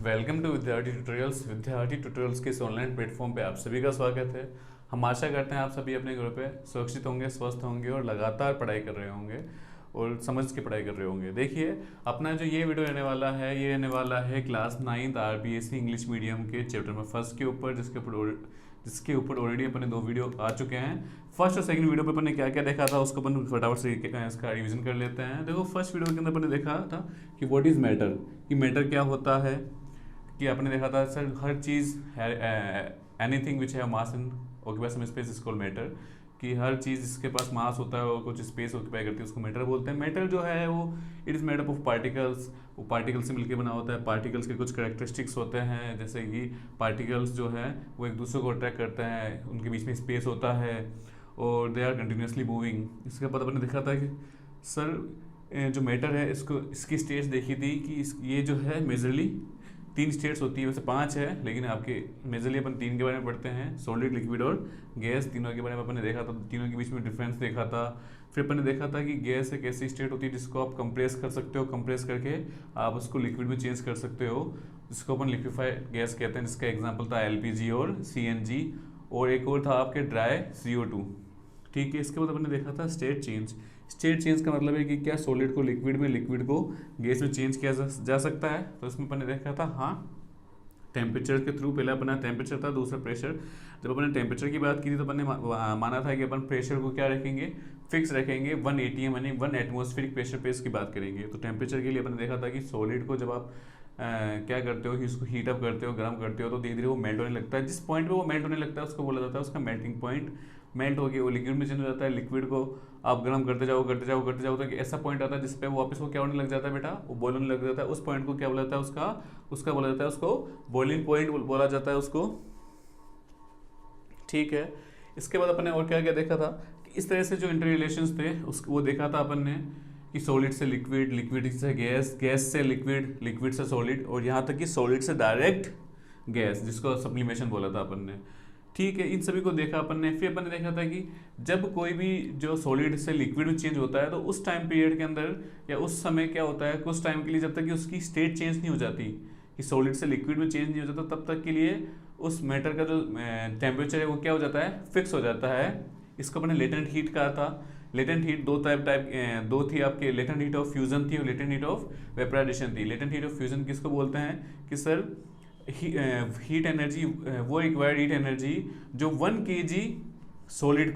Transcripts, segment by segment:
Welcome to विद्यार्थी tutorials के इस ऑनलाइन प्लेटफॉर्म पे आप सभी का स्वागत है। हम आशा करते हैं आप सभी अपने घरों पे सुरक्षित होंगे, स्वस्थ होंगे और लगातार पढ़ाई कर रहे होंगे और समझ के पढ़ाई कर रहे होंगे। देखिए, अपना जो ये वीडियो रहने वाला है, ये रहने वाला है class 9th RBSc English medium के चैप्टर में फर्स्ट के ऊपर, जिसके ऊपर ऑलरेडी अपने 2 वीडियो आ चुके हैं। फर्स्ट और सेकंड वीडियो पे अपन ने क्या क्या देखा था उसको अपन फटाफट से इसका रिवीजन कर लेते हैं। देखो, फर्स्ट वीडियो के अंदर अपन ने देखा था कि व्हाट इज मैटर, कि मैटर क्या होता है। कि आपने देखा था sir her cheese anything which है mass in occupy some space is called matter, कि हर चीज़ जिसके पास मास होता है और कुछ स्पेस ऑक्यूपाई करती है उसको मैटर बोलते हैं। मैटर जो है वो it is made up of particles, वो पार्टिकल्स से मिलकर बना होता है। पार्टिकल्स के कुछ करेक्टरिस्टिक्स होते हैं, जैसे कि पार्टिकल्स जो है वो एक दूसरे को अट्रैक्ट करते हैं, उनके बीच में स्पेस होता है और दे आर कंटिन्यूसली मूविंग। इसके बाद अपने देखा था कि सर जो मैटर है इसकी स्टेट्स देखी थी कि ये जो है मेजरली 3 स्टेट्स होती है, वैसे 5 है लेकिन आपके मेजरली अपन 3 के बारे में पढ़ते हैं, सॉलिड, लिक्विड और गैस। तीनों के बारे में अपन ने देखा था, तीनों के बीच में डिफरेंस देखा था। फिर अपन ने देखा था कि गैस एक ऐसी स्टेट होती है जिसको आप कंप्रेस कर सकते हो, कंप्रेस करके आप उसको लिक्विड में चेंज कर सकते हो, जिसको अपन लिक्विफाइड गैस कहते हैं, जिसका एग्जाम्पल था LPG और CNG। और एक और था आपके ड्राई CO2। ठीक है, इसके बाद अपन ने देखा था स्टेट चेंज। स्टेट चेंज का मतलब है कि क्या सॉलिड को लिक्विड में, लिक्विड को गैस में चेंज किया जा सकता है। तो इसमें अपन ने देखा था हाँ, टेम्परेचर के थ्रू। पहला अपना टेम्परेचर था, दूसरा प्रेशर। जब अपन ने टेम्परेचर की बात की थी तो अपन ने माना था कि अपन प्रेशर को क्या रखेंगे, फिक्स रखेंगे, 1 ATM यानी 1 एटमॉस्फेरिक प्रेशर पे इसकी बात करेंगे। तो टेम्परेचर के लिए अपन ने देखा था कि सॉलिड को जब आप क्या करते हो कि उसको हीट अप करते हो, गर्म करते हो, तो धीरे धीरे वो मेल्ट होने लगता है। जिस पॉइंट पे वो मेल्ट होने लगता है उसको बोला जाता है उसका मेल्टिंग पॉइंट। मेल्ट हो गया वो लिक्विड में चेंज हो जाता है। लिक्विड को आप गर्म करते जाओ तो एक ऐसा पॉइंट आता है जिस पे वो वापस वो क्या होने लग जाता है बेटा, वो बॉयल होने लग जाता है। उस पॉइंट को क्या बोला जाता है, उसका बोला जाता है, उसको बॉइलिंग पॉइंट बोला जाता है उसको। ठीक है, इसके बाद अपन ने और क्या क्या देखा था कि इस तरह से जो इंटर रिलेशंस थे उसको वो देखा था अपन ने कि सॉलिड से लिक्विड, लिक्विड से गैस, गैस से लिक्विड, लिक्विड से सॉलिड, और यहाँ तक कि सॉलिड से डायरेक्ट गैस, जिसको सब्लिमेशन बोला था अपन ने। ठीक है, इन सभी को देखा अपन ने। फिर अपन ने देखा था कि जब कोई भी जो सॉलिड से लिक्विड में चेंज होता है तो उस टाइम पीरियड के अंदर या उस समय क्या होता है, कुछ टाइम के लिए, जब तक कि उसकी स्टेट चेंज नहीं हो जाती, कि सॉलिड से लिक्विड में चेंज नहीं हो जाता, तब तक के लिए उस मैटर का जो टेम्परेचर है वो क्या हो जाता है, फिक्स हो जाता है। इसको अपने लेटेंट हीट कहा था। लेटेंट हीट दो थी आपके, लेटेंट हीट ऑफ फ्यूजन थी और लेटेंट हीट ऑफ वेपराइजेशन थी। लेटेंट हीट ऑफ फ्यूजन किसको बोलते हैं कि सर हीट एनर्जी, वो रिक्वायर्ड हीट एनर्जी जो 1 kg सॉलिड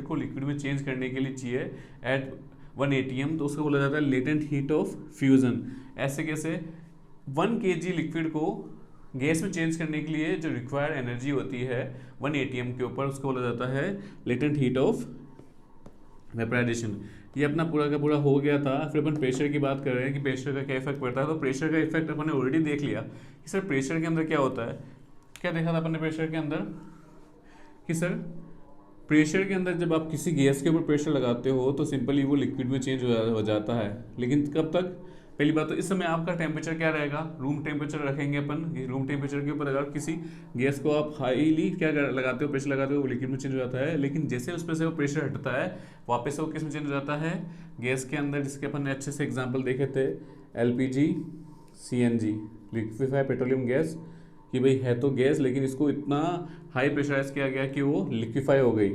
को लिक्विड में चेंज करने के लिए चाहिए एट 1 ATM, तो उसको बोला जाता है लेटेंट हीट ऑफ फ्यूजन। ऐसे कैसे 1 kg लिक्विड को गैस में चेंज करने के लिए जो रिक्वायर्ड एनर्जी होती है 1 ATM के ऊपर, उसको बोला जाता है लेटेंट हीट ऑफ वेपराइजेशन। ये अपना पूरा का पूरा हो गया था। फिर अपन प्रेशर की बात कर रहे हैं कि प्रेशर का क्या इफेक्ट पड़ता है। तो प्रेशर का इफेक्ट अपन ने ऑलरेडी देख लिया कि सर प्रेशर के अंदर क्या होता है। क्या देखा था अपन ने प्रेशर के अंदर कि सर प्रेशर के अंदर जब आप किसी गैस के ऊपर प्रेशर लगाते हो तो सिंपली वो लिक्विड में चेंज हो जाता है। लेकिन कब तक, पहली बात तो इस समय आपका टेम्परेचर क्या रहेगा, रूम टेम्परेचर रखेंगे अपन। रूम टेम्परेचर के ऊपर अगर किसी गैस को आप हाईली क्या लगाते हो, प्रेशर लगाते हो, वो लिक्विड में चेंज हो जाता है। लेकिन जैसे उस पर से वो प्रेशर हटता है वापस से वो किस में चेंज हो जाता है, गैस के अंदर, जिसके अपन ने अच्छे से एग्जाम्पल देखे थे LPG CNG, liquefied petroleum gas, कि भाई है तो गैस लेकिन इसको इतना हाई प्रेशराइज किया गया कि वो लिक्विफाई हो गई।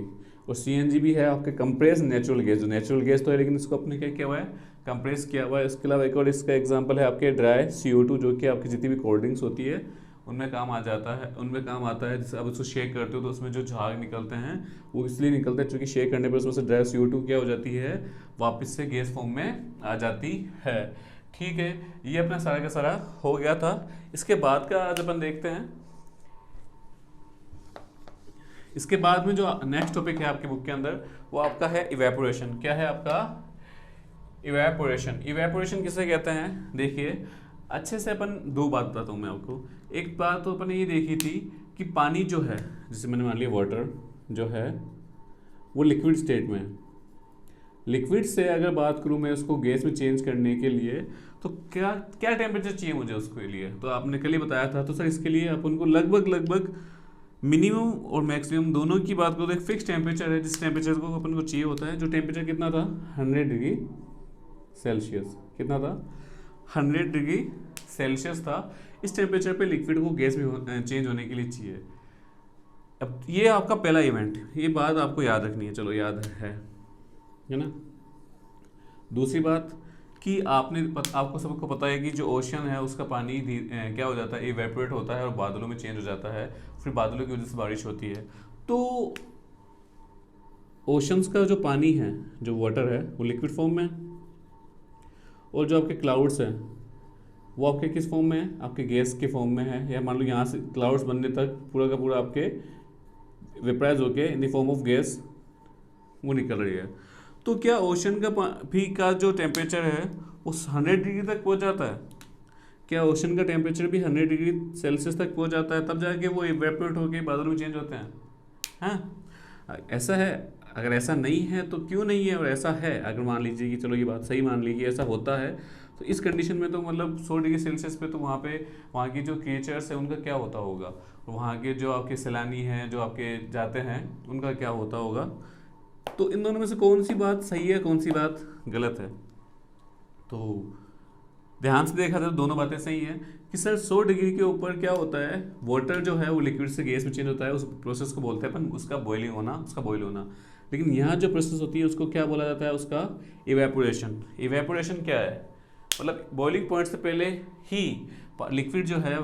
और CNG भी है आपके कंप्रेस नेचुरल गैस, जो नेचुरल गैस तो है लेकिन इसको अपने क्या किया हुआ है, कंप्रेस किया हुआ है। इसके अलावा एक और इसका एग्जांपल है आपके ड्राई CO2, जो कि आपकी जितनी भी कोल्ड ड्रिंक्स होती है उनमें काम आता है। जैसे आप उसको शेक करते हो तो उसमें जो झाग निकलते हैं वो इसलिए निकलते हैं क्योंकि शेक करने पर उसमें से ड्राई CO2 क्या हो जाती है, वापस से गैस फॉर्म में आ जाती है। ठीक है, ये अपना सारा का सारा हो गया था। इसके बाद का आज अपन देखते हैं, इसके बाद में जो नेक्स्ट टॉपिक है आपके बुक के अंदर वो आपका है इवेपोरेशन। क्या है आपका इवेपोरेशन। इवेपोरेशन किसे कहते हैं, देखिए अच्छे से अपन 2 बात बताता हूँ मैं आपको। एक बात तो अपन ने ये देखी थी कि पानी जो है, जैसे मैंने मान लिया वाटर जो है वो लिक्विड स्टेट में है। लिक्विड से अगर बात करूँ मैं उसको गैस में चेंज करने के लिए तो क्या क्या टेम्परेचर चाहिए मुझे उसके लिए, तो आपने कल ही बताया था। तो सर इसके लिए अपन को लगभग मिनिमम और मैक्सिमम दोनों की बात करो तो एक फिक्स टेम्परेचर है जिस टेम्परेचर को अपन को चाहिए होता है। जो टेम्परेचर कितना था 100 डिग्री सेल्सियस, कितना था 100 डिग्री सेल्सियस था, इस टेम्परेचर पे लिक्विड को गैस में चेंज होने के लिए चाहिए। अब ये आपका पहला इवेंट, ये बात आपको याद रखनी है, चलो याद है ना। दूसरी बात कि आपको सबको पता है कि जो ओशन है उसका पानी क्या हो जाता है, इवेपोरेट होता है और बादलों में चेंज हो जाता है, फिर बादलों की वजह से बारिश होती है। तो ओशंस का जो पानी है, जो वाटर है, वो लिक्विड फॉर्म में है, और जो आपके क्लाउड्स हैं वो आपके किस फॉर्म में है, आपके गैस के फॉर्म में है, या मान लो यहाँ से क्लाउड्स बनने तक पूरा का पूरा आपके वेपराइज होके in the form of gas वो निकल रही है। तो क्या ओशन का जो टेम्परेचर है वो 100 डिग्री तक पहुँच जाता है? क्या ओशन का टेम्परेचर भी 100 डिग्री सेल्सियस तक पहुँच जाता है, तब जाके वो इवेपोरेट होके बादल में चेंज होते हैं? हाँ, ऐसा है। अगर ऐसा नहीं है तो क्यों नहीं है, और ऐसा है अगर मान लीजिए कि चलो ये बात सही मान ली कि ऐसा होता है, तो इस कंडीशन में तो मतलब 100 डिग्री सेल्सियस पे तो वहाँ की जो क्रिएचर्स है उनका क्या होता होगा, वहाँ के जो आपके सैलानी हैं जो आपके जाते हैं उनका क्या होता होगा। तो इन दोनों में से कौन सी बात सही है, कौन सी बात गलत है? तो ध्यान से देखा जाए तो दोनों बातें सही हैं कि सर 100 डिग्री के ऊपर क्या होता है, वाटर जो है वो लिक्विड से गैस में चेंज होता है, उस प्रोसेस को बोलते हैं अपन उसका बॉइलिंग होना, उसका बॉयल होना। लेकिन यहाँ जो प्रोसेस होती है उसको क्या बोला जाता है, उसका इवेपोरेशन। इवेपोरेशन क्या है, मतलब बॉइलिंग पॉइंट से पहले ही लिक्विड जो है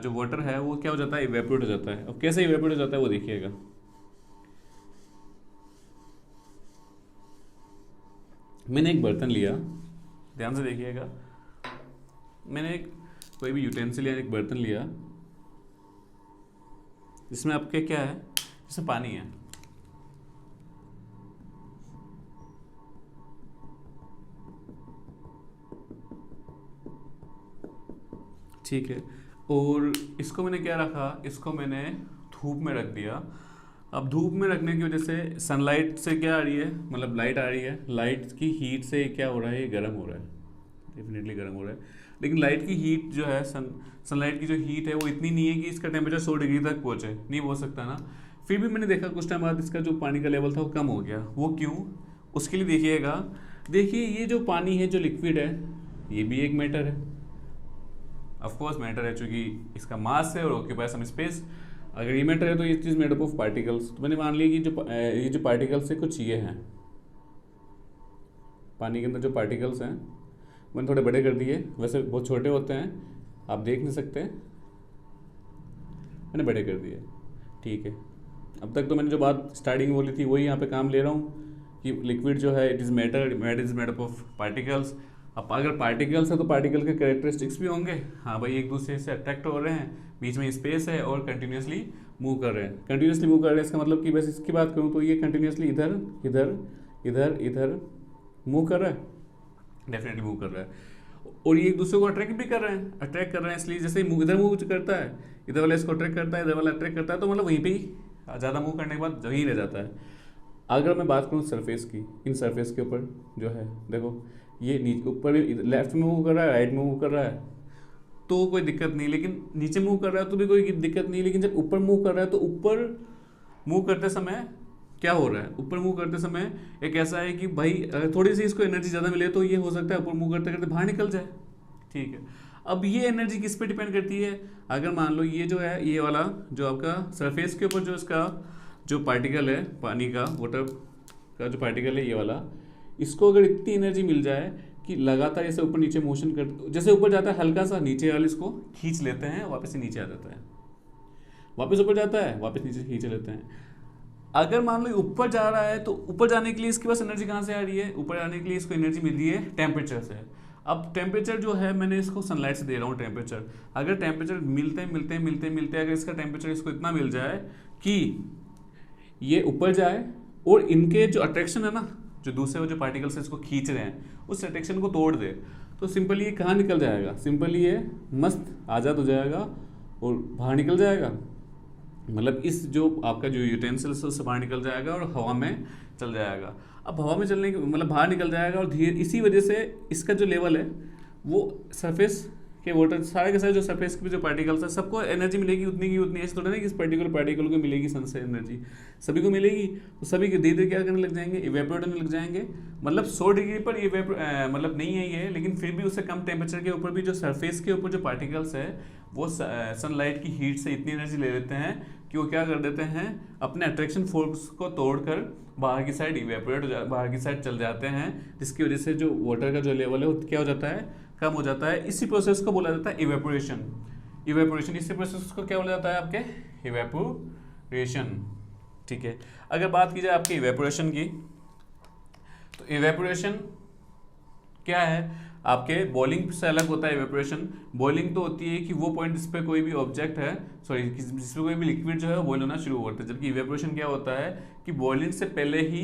जो वाटर है वो क्या हो जाता है, इवेपोरेट हो जाता है। अब कैसे इवेपोरेट हो जाता है वो देखिएगा। मैंने एक बर्तन लिया, ध्यान से देखिएगा, मैंने कोई भी यूटेंसिल या एक बर्तन लिया जिसमें आपके क्या है, जिसमें पानी है। ठीक है, और इसको मैंने क्या रखा, इसको मैंने धूप में रख दिया। अब धूप में रखने की वजह से सनलाइट से क्या आ रही है, मतलब लाइट आ रही है, लाइट की हीट से क्या हो रहा है, ये गर्म हो रहा है, डेफिनेटली गर्म हो रहा है। लेकिन लाइट की हीट जो है, सनलाइट की जो हीट है वो इतनी नहीं है कि इसका टेम्परेचर 100 डिग्री तक पहुँचे, नहीं हो सकता ना। फिर भी मैंने देखा कुछ टाइम बाद इसका जो पानी का लेवल था वो कम हो गया। वो क्यों, उसके लिए देखिएगा, देखिए ये जो पानी है, जो लिक्विड है, ये भी एक मैटर है, ऑफकोर्स मैटर है, चूँकि इसका मास है और ऑक्यूपाई सम स्पेस। अगर ये मैटर है तो ये चीज़ मेड अप ऑफ पार्टिकल्स। तो मैंने मान लिया कि ये जो पार्टिकल्स है कुछ ये हैं, पानी के अंदर जो पार्टिकल्स हैं मैंने थोड़े बड़े कर दिए, वैसे बहुत छोटे होते हैं, आप देख नहीं सकते, मैंने बड़े कर दिए। ठीक है, अब तक तो मैंने जो बात स्टार्टिंग बोली थी वही यहाँ पे काम ले रहा हूँ कि लिक्विड जो है it is matter is made up of particles. अब अगर पार्टिकल्स है तो पार्टिकल के कैरेक्टरिस्टिक्स भी होंगे, हाँ भाई, एक दूसरे से अट्रैक्ट हो रहे हैं, बीच में स्पेस है और कंटिन्यूसली मूव कर रहे हैं। कंटिन्यूसली मूव कर रहे हैं इसका मतलब कि बस इसकी बात करूँ तो ये कंटिन्यूसली इधर इधर इधर इधर मूव कर रहा है, डेफिनेटली मूव कर रहा है। और ये एक दूसरे को अट्रैक्ट भी कर रहे हैं, इसलिए जैसे इधर मूव करता है, इधर वाला इसको अट्रैक्ट करता है, इधर वाला अट्रैक्ट करता है, तो मतलब वहीं पे ही ज़्यादा मूव करने के बाद वहीं रह जाता है। अगर मैं बात करूँ सरफेस की, इन सरफेस के ऊपर जो है, देखो ये नीचे ऊपर भी लेफ्ट में मूव कर रहा है, राइट में मूव कर रहा है तो कोई दिक्कत नहीं, लेकिन नीचे मूव कर रहा है तो भी कोई दिक्कत नहीं। लेकिन जब ऊपर मूव कर रहा है तो ऊपर मूव करते समय क्या हो रहा है, ऊपर मूव करते समय एक ऐसा है कि भाई अगर थोड़ी सी इसको एनर्जी ज़्यादा मिले तो ये हो सकता है ऊपर मूव करते करते बाहर निकल जाए। ठीक है, अब ये एनर्जी किस पे डिपेंड करती है, अगर मान लो ये जो है, ये वाला जो आपका सरफेस के ऊपर जो इसका जो पार्टिकल है, पानी का, वाटर का जो पार्टिकल है ये वाला, इसको अगर इतनी एनर्जी मिल जाए कि लगातार ऐसे ऊपर नीचे मोशन कर, जैसे ऊपर जाता है हल्का सा, नीचे वाले इसको खींच लेते हैं, वापस से नीचे आ जाता है, वापस ऊपर जाता है, वापस नीचे खींच लेते हैं। अगर मान लो ऊपर जा रहा है तो ऊपर जाने के लिए इसके पास एनर्जी कहाँ से आ रही है, ऊपर जाने के लिए इसको एनर्जी मिल रही है टेम्परेचर से। अब टेम्परेचर जो है मैंने इसको सनलाइट से दे रहा हूँ टेम्परेचर, अगर टेम्परेचर मिलते अगर इसका टेम्परेचर इसको इतना मिल जाए कि ये ऊपर जाए और इनके जो अट्रैक्शन है ना, जो दूसरे जो पार्टिकल्स इसको खींच रहे हैं, उस अट्रैक्शन को तोड़ दे, तो सिंपली ये कहाँ निकल जाएगा, सिंपली ये मस्त आज़ाद हो जाएगा और बाहर निकल जाएगा। मतलब इस जो आपका जो यूटेंसिल्स उससे बाहर निकल जाएगा और हवा में चल जाएगा। अब हवा में चलने के मतलब बाहर निकल जाएगा और धीरे, इसी वजह से इसका जो लेवल है वो सरफेस कि वाटर सारे के सारे जो सरफेस के जो पार्टिकल्स है सबको एनर्जी मिलेगी उतनी की उतनी, ऐसे थोड़ा ना कि इस पर्टिकुलर पार्टिकल को मिलेगी सन से एनर्जी, सभी को मिलेगी, तो सभी के धीरे धीरे क्या करने लग जाएंगे, इवेपोरेट होने लग जाएंगे। मतलब 100 डिग्री पर मतलब नहीं है ये, लेकिन फिर भी उससे कम टेम्परेचर के ऊपर भी जो सरफेस के ऊपर जो पार्टिकल्स है वो सनलाइट की हीट से इतनी एनर्जी ले लेते हैं कि वो क्या कर देते हैं, अपने अट्रैक्शन फोर्स को तोड़कर बाहर की साइड इवेपोरेट बाहर की साइड चल जाते हैं, जिसकी वजह से जो वाटर का जो लेवल है वो क्या हो जाता है, कम हो जाता है। इसी प्रोसेस को बोला जाता है इवेपोरेशन। इवेपोरेशन इसी प्रोसेस को क्या बोला जाता है, आपके इवेपोरेशन। ठीक है, अगर बात की जाए आपके इवेपोरेशन की, तो इवेपोरेशन क्या है, आपके बॉइलिंग से अलग होता है इवेपोरेशन। बॉइलिंग तो होती है कि वो पॉइंट जिस पे कोई भी ऑब्जेक्ट है, सॉरी जिसपे कोई भी लिक्विड जो है वो बॉइल होना शुरू होता है, जबकि इवेपोरेशन क्या होता है कि बॉइलिंग से पहले ही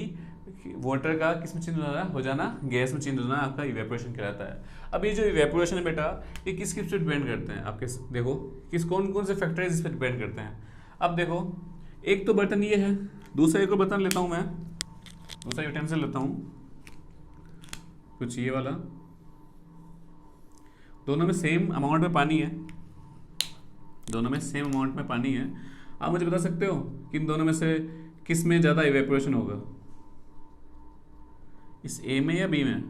वाटर का किस में चेंज हो जाना, गैस में चेंज हो जाना, आपका इवेपोरेशन कहलाता है। अब ये जो इवेपोरेशन है बेटा, ये किस किस पे डिपेंड करते हैं आपके, देखो किस कौन कौन से फैक्टर इस पर डिपेंड करते हैं। अब देखो, एक तो बर्तन ये है, दूसरा एक और बर्तन लेता हूँ मैं, दूसरा यूटेंसिल लेता हूँ कुछ ये वाला, दोनों में सेम अमाउंट में पानी है, दोनों में सेम अमाउंट में पानी है। आप मुझे बता सकते हो कि इन दोनों में से किस में ज़्यादा इवेपोरेशन होगा, इस ए में या बी में?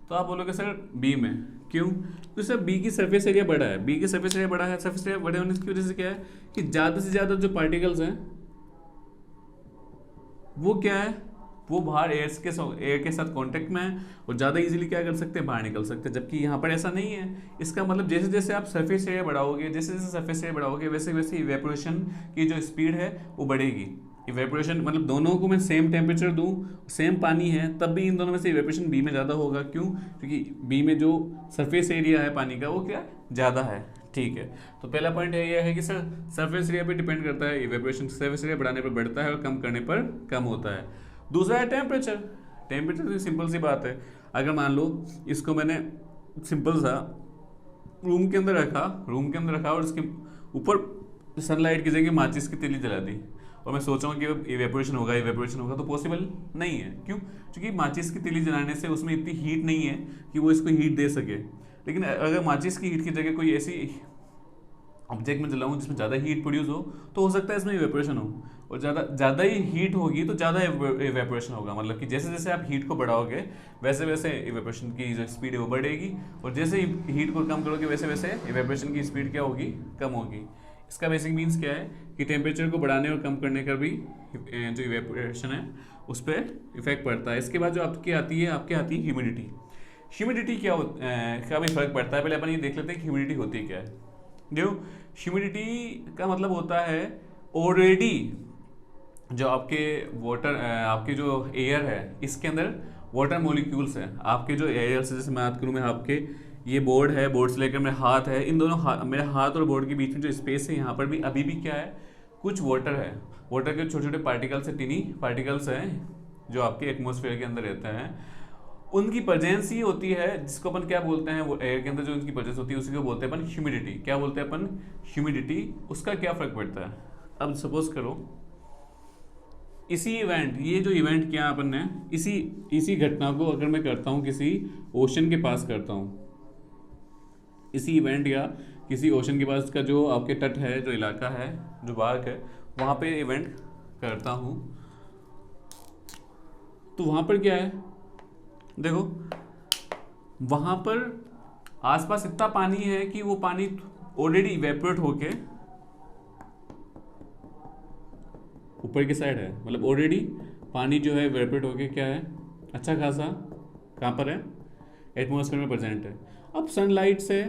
तो आप बोलोगे सर बी में। क्यों? क्योंकि सर बी की सरफेस एरिया बड़ा है, बी की सरफेस एरिया बड़ा है, सरफेस एरिया बड़े होने की वजह से क्या है कि ज़्यादा से ज़्यादा जो पार्टिकल्स हैं वो क्या है, वो बाहर एयर के साथ कांटेक्ट में है और ज़्यादा इजीली क्या कर सकते हैं, बाहर निकल सकते हैं, जबकि यहाँ पर ऐसा नहीं है। इसका मतलब जैसे जैसे आप सरफेस एरिया बढ़ाओगे, जैसे जैसे सरफेस एरिया बढ़ाओगे, वैसे वैसे इवेपोरेशन की जो स्पीड है वो बढ़ेगी। इवेपोरेशन मतलब दोनों को मैं सेम टेम्परेचर दूं, सेम पानी है, तब भी इन दोनों में से इवेपोरेशन बी में ज़्यादा होगा। क्यों? क्योंकि बी में जो सरफेस एरिया है पानी का वो क्या ज़्यादा है। ठीक है, तो पहला पॉइंट ये है कि सर सरफेस एरिया पे डिपेंड करता है इवेपोरेशन, सरफेस एरिया बढ़ाने पर बढ़ता है और कम करने पर कम होता है। दूसरा है टेम्परेचर। टेम्परेचर तो सिंपल सी बात है, अगर मान लो इसको मैंने सिंपल सा रूम के अंदर रखा और इसके ऊपर सनलाइट की जगह माचिस की तीली जला दी और मैं सोच रहा हूँ कि इवेपोरेशन होगा, तो पॉसिबल नहीं है। क्यों? क्योंकि माचिस की तीली जलाने से उसमें इतनी हीट नहीं है कि वो इसको हीट दे सके। लेकिन अगर माचिस की हीट की जगह कोई ऐसी ऑब्जेक्ट में जलाऊं जिसमें ज़्यादा हीट प्रोड्यूस हो, तो हो सकता है इसमें इवेपोरेशन हो, और ज़्यादा ही हीट होगी तो ज़्यादा इवेपोरेशन होगा। मतलब कि जैसे जैसे आप हीट को बढ़ाओगे वैसे वैसे इवेपोरेशन की जो स्पीड है वो बढ़ेगी, और जैसे ही हीट को कम करोगे वैसे वैसे इवेपोरेशन की स्पीड क्या होगी, कम होगी। इसका बेसिक मीन्स क्या है कि टेम्परेचर को बढ़ाने और कम करने का भी जो इवेपोरेशन है उस पर इफेक्ट पड़ता है। इसके बाद जो आपकी आती है ह्यूमिडिटी। ह्यूमिडिटी क्या का भी फर्क पड़ता है। पहले अपन ये देख लेते हैं कि ह्यूमिडिटी होती क्या है। जो ह्यूमिडिटी का मतलब होता है ऑलरेडी जो आपके वाटर आपके जो एयर है इसके अंदर वाटर मॉलिक्यूल्स हैं। आपके जो एयर से, जैसे मैं बात करूँ, मैं आपके ये बोर्ड है, बोर्ड से लेकर मेरा हाथ है, इन दोनों मेरे हाथ और बोर्ड के बीच में जो स्पेस है यहाँ पर भी अभी भी क्या है, कुछ वाटर है। वाटर के छोटे छोटे पार्टिकल्स है, टिनी पार्टिकल्स हैं जो आपके एटमॉस्फेयर के अंदर रहते हैं। उनकी प्रेजेंस ही होती है जिसको अपन क्या बोलते हैं, वो एयर के अंदर जो उनकी प्रेजेंस होती है उसी को बोलते हैं अपन ह्यूमिडिटी। क्या बोलते हैं अपन? ह्यूमिडिटी। उसका क्या फर्क पड़ता है? अब सपोज करो इसी इवेंट, ये जो इवेंट किया अपन ने, इसी घटना को अगर मैं करता हूँ किसी ओशन के पास करता हूँ, इसी इवेंट या किसी ओशन के पास का जो आपके तट है, जो इलाका है, जो बाग है, वहाँ पे इवेंट करता हूँ, तो वहाँ पर क्या है, देखो वहाँ पर आसपास इतना पानी है कि वो पानी ऑलरेडी इवेपोरेट होके ऊपर की साइड है। मतलब ऑलरेडी पानी जो है इवेपोरेट होके क्या है, अच्छा खासा कहाँ पर है, एटमॉस्फेयर में प्रेजेंट है। अब सनलाइट से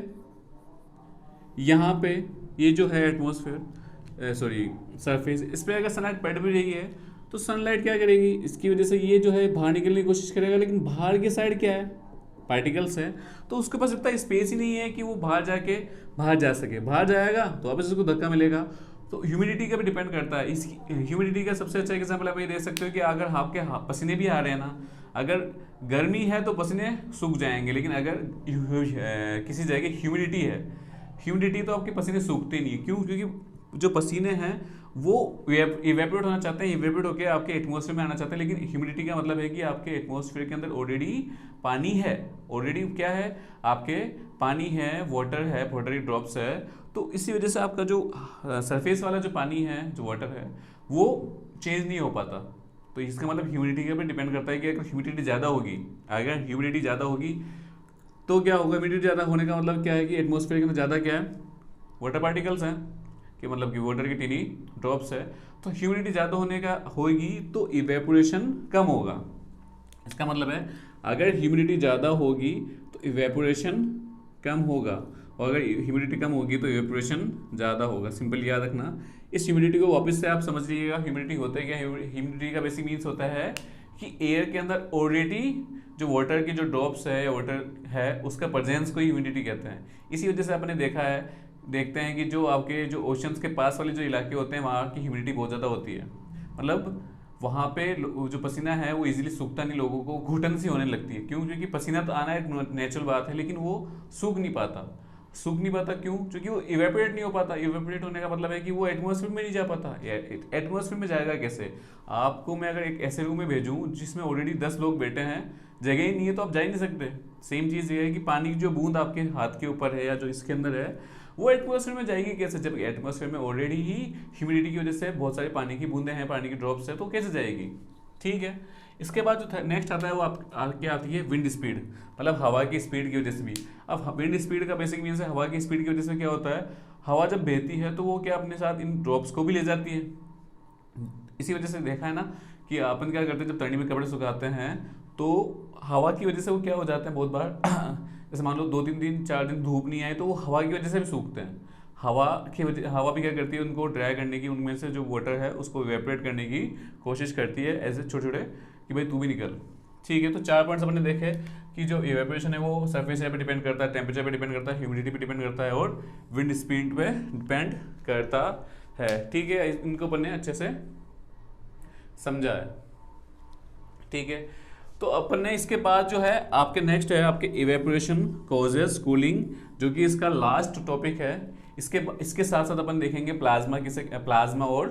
यहाँ पे ये जो है एटमॉस्फेयर सरफेस, इस पर अगर सनलाइट पड़ भी रही है तो सनलाइट क्या करेगी, इसकी वजह से ये जो है बाहर निकलने की कोशिश करेगा, लेकिन बाहर की साइड क्या है, पार्टिकल्स है, तो उसके पास इतना स्पेस ही नहीं है कि वो बाहर जा सके। बाहर जाएगा तो वापस उसको धक्का मिलेगा। तो ह्यूमिडिटी का भी डिपेंड करता है। इस ह्यूमिडिटी का सबसे अच्छा एग्जाम्पल आप ये दे सकते हो कि अगर आपके पसीने भी आ रहे हैं ना, अगर गर्मी है तो पसीने सूख जाएंगे, लेकिन अगर किसी जगह ह्यूमिडिटी है, ह्यूमिडिटी तो आपके पसीने सूखते नहीं। क्यों? क्योंकि जो पसीने हैं वो इवेपोरेट होना चाहते हैं, इवेपोरेट होकर आपके एटमॉस्फेयर में आना चाहते हैं, लेकिन ह्यूमिडिटी का मतलब है कि आपके एटमॉस्फेयर के अंदर ऑलरेडी पानी है, ऑलरेडी क्या है, आपके पानी है, वाटरी ड्रॉप्स है। तो इसी वजह से आपका जो सरफेस वाला जो पानी है, जो वाटर है, वो चेंज नहीं हो पाता। तो इसका मतलब ह्यूमिडिटी के ऊपर डिपेंड करता है कि अगर ह्यूमिडिटी ज़्यादा होगी तो क्या होगा। ह्यूमिडिटी ज़्यादा होने का मतलब क्या है कि एटमॉस्फेयर के अंदर ज़्यादा क्या है, वाटर पार्टिकल्स हैं, कि मतलब कि वाटर की टीनी ड्रॉप्स है। तो ह्यूमिडिटी ज़्यादा होगी तो इवेपोरेशन कम होगा। इसका मतलब है अगर ह्यूमिडिटी ज़्यादा होगी तो इवेपोरेशन कम होगा, और अगर ह्यूमिडिटी कम होगी तो इवेपोरेशन ज़्यादा होगा। सिंपल याद रखना। इस ह्यूमिडिटी को वापस से आप समझ लीजिएगा। ह्यूमिडिटी होता है क्या, ह्यूमिडिटी का बेसिक मीन्स होता है कि एयर के अंदर ऑलरेडी जो वाटर की जो ड्रॉप्स है या वाटर है उसका प्रेजेंस को ही ह्यूमिडिटी कहते हैं। इसी वजह से आपने देखते हैं कि जो आपके जो ओशंस के पास वाले जो इलाके होते हैं वहाँ की ह्यूमिडिटी बहुत ज़्यादा होती है। मतलब वहाँ पे जो पसीना है वो इजीली सूखता नहीं, लोगों को घुटन सी होने लगती है। क्यों? क्योंकि पसीना तो आना एक नेचुरल बात है, लेकिन वो सूख नहीं पाता। क्यों? क्योंकि वो इवेपोरेट नहीं हो पाता। इवेपोरेट होने का मतलब है कि वो एटमॉस्फेयर में नहीं जा पाता। एटमॉस्फेयर में जाएगा कैसे? आपको मैं अगर एक ऐसे रूम में भेजूँ जिसमें ऑलरेडी 10 लोग बैठे हैं, जगह ही नहीं है, तो आप जा ही नहीं सकते। सेम चीज़ ये है कि पानी की जो बूंद आपके हाथ के ऊपर है या जो इसके अंदर है, वो एटमॉस्फेयर में जाएगी कैसे? जब एटमॉस्फेयर में ऑलरेडी ही ह्यूमिडिटी की वजह से बहुत सारे पानी की बूंदें हैं, पानी की ड्रॉप्स है, तो कैसे जाएगी? ठीक है। इसके बाद जो नेक्स्ट आता है वो आगे आती है विंड स्पीड, मतलब हवा की स्पीड की वजह से भी। अब विंड स्पीड का बेसिक मीन्स है हवा की स्पीड की वजह से क्या होता है, हवा जब बहती है तो वो क्या अपने साथ इन ड्रॉप्स को भी ले जाती है। इसी वजह से देखा है ना कि अपन क्या करते हैं, जब ठंडी में कपड़े सुखाते हैं तो हवा की वजह से वो क्या हो जाते हैं बहुत बार जैसे मान लो 2-3 दिन 4 दिन धूप नहीं आई तो वो हवा की वजह से भी सूखते हैं। हवा भी क्या करती है, उनको ड्राई करने की, उनमें से जो वाटर है उसको इवेपोरेट करने की कोशिश करती है, ऐसे छोटे छोटे कि भाई तू भी निकल। ठीक है, तो 4 पॉइंट्स अपने देखे कि जो इवेपोरेशन है वो सरफेस एरिया पे डिपेंड करता है, टेम्परेचर पे डिपेंड करता है, ह्यूमिडिटी पे डिपेंड करता है और विंड स्पीड पे डिपेंड करता है। ठीक है, इनको अपन ने अच्छे से समझा है। ठीक है, तो अपन ने इसके बाद जो है आपके नेक्स्ट है आपके इवेपोरेशन कॉजेस कूलिंग, जो कि इसका लास्ट टॉपिक है। इसके साथ साथ अपन देखेंगे प्लाज्मा और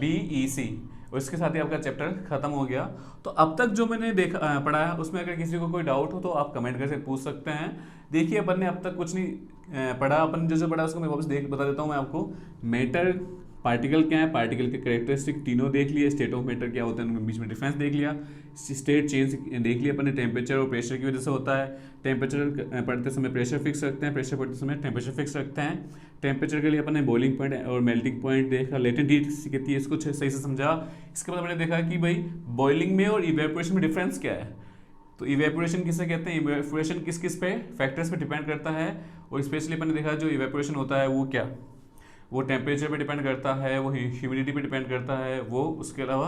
BEC, और इसके साथ ही आपका चैप्टर खत्म हो गया। तो अब तक जो मैंने पढ़ा है उसमें अगर किसी को कोई डाउट हो तो आप कमेंट करके पूछ सकते हैं। देखिए अपन ने अब तक कुछ नहीं पढ़ा, अपन जो पढ़ा उसको मैं वापस बता देता हूँ मैं आपको। मैटर, पार्टिकल क्या है, पार्टिकल के कैरेक्टरिस्टिक तीनों देख लिए, स्टेट ऑफ मैटर क्या होता है उनके बीच में डिफरेंस देख लिया, स्टेट चेंज देख लिया अपन ने, टेम्परेचर और प्रेशर की वजह से होता है। टेम्परेचर पढ़ते समय प्रेशर फिक्स रखते हैं, प्रेशर पढ़ते समय टेम्परेचर फिक्स रखते हैं। टेम्परेचर के लिए अपन ने बॉइलिंग पॉइंट और मेल्टिंग पॉइंट देखा, लेटेंट हीट कहती है, इसको सही से समझा। इसके बाद हमने देखा कि भाई बॉइलिंग में और इवेपोरेशन में डिफरेंस क्या है। तो इवेपोरेशन किसे कहते हैं, इवेपोरेशन किस किस पे फैक्टर्स पे डिपेंड करता है, और स्पेशली अपन ने देखा जो इवेपोरेशन होता है वो क्या, वो टेम्परेचर पे डिपेंड करता है, वो ह्यूमिडिटी पे डिपेंड करता है, वो उसके अलावा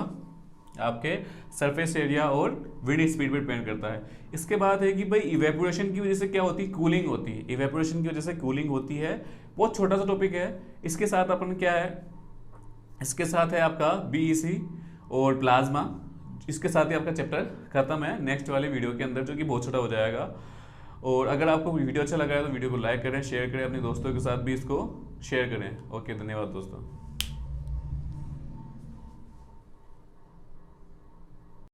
आपके सरफेस एरिया और विंड स्पीड पे डिपेंड करता है। इसके बाद है कि भाई इवेपोरेशन की वजह से क्या होती है, कूलिंग होती है। इवेपोरेशन की वजह से कूलिंग होती है, बहुत छोटा सा टॉपिक है। इसके साथ अपन क्या है, इसके साथ है आपका BEC और प्लाज्मा। इसके साथ ही आपका चैप्टर खत्म है नेक्स्ट वाले वीडियो के अंदर, जो कि बहुत छोटा हो जाएगा। और अगर आपको वीडियो अच्छा लगा है तो वीडियो को लाइक करें, शेयर करें, अपने दोस्तों के साथ भी इसको शेयर करें। ओके, धन्यवाद दोस्तों।